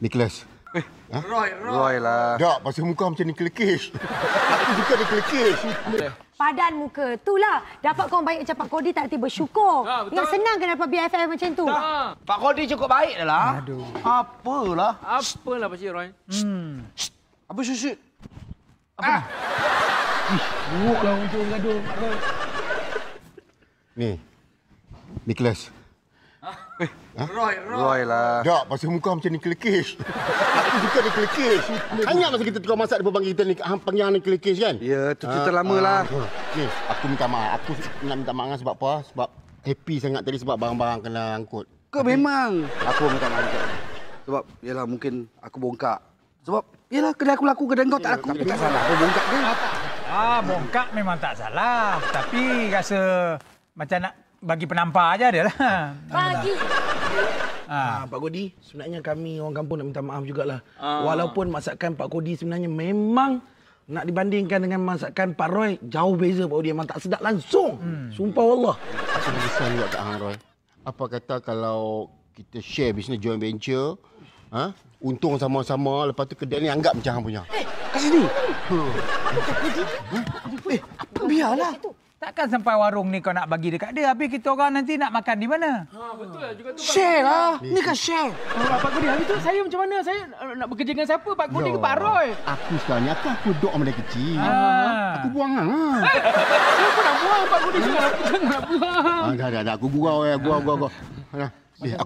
Nicholas. Roy lah. Tak, pasal muka macam Nicholas Cage. Aku suka Nicholas Cage. Padan muka. Itulah. Dapat kawan baik macam Pak Kodi tak reti bersyukur. Yang senang kan dapat BFF macam tu. Pak Kodi cukup baik dah lah. Aduh. Apalah. Apalah Pak Cik Roy? Apa syut? Buruklah untuk gaduh, Pak Roy. Ni. Nicholas. Roy lah. Tak, pasal muka macam Nicholas Cage. Aku suka Nicholas Cage. Ingat masa kita tukar masak depan kita ni, panggil Nicholas Cage kan? Ya, tu cerita lama lah. Ni, aku minta maaf. Aku nak minta maaf sebab apa? Sebab happy sangat tadi sebab barang-barang kena angkut. Memang. Aku minta maaf. Sebab, yalah mungkin aku bongkak. Sebab, yalah kedai aku laku, kedai kau tak laku. Tak salah, aku bongkak ke? Bongkak memang tak salah. Tapi rasa macam nak bagi penampar aja dia lah. Bagi. Pak Kodi, sebenarnya kami orang kampung nak minta maaf jugalah. Walaupun masakan Pak Kodi sebenarnya memang nak dibandingkan dengan masakan Pak Roy, jauh beza Pak Kodi. Memang tak sedap langsung. Sumpah Allah. Aku besar juga Kak Hang Roy. Apa kata kalau kita share bisnes joint venture, untung sama-sama, lepas tu kedai ni anggap macam hang punya. Kat sini. Biarlah. Takkan sampai warung ni kau nak bagi dekat dia, habis kita orang nanti nak makan di mana? Betul lah juga tu. Share lah. Ni kan share. Pak Kodi, hari tu saya macam mana? Saya nak bekerja dengan siapa? Pak Kodi ke Pak Roy? Aku sekarang ni, aku duduk sama dia kecil. Aku buang hang. Siapa nak buang? Pak Kodi jangan nak buang. Dah. Aku gurau.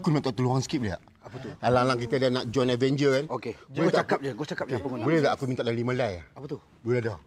Aku minta tolong sikit boleh tak? Apa tu? Alang-alang kita dah nak join Avenger kan? Okey. Gua cakap je apa. Boleh tak aku minta dah 5 lai? Apa tu? Boleh dah.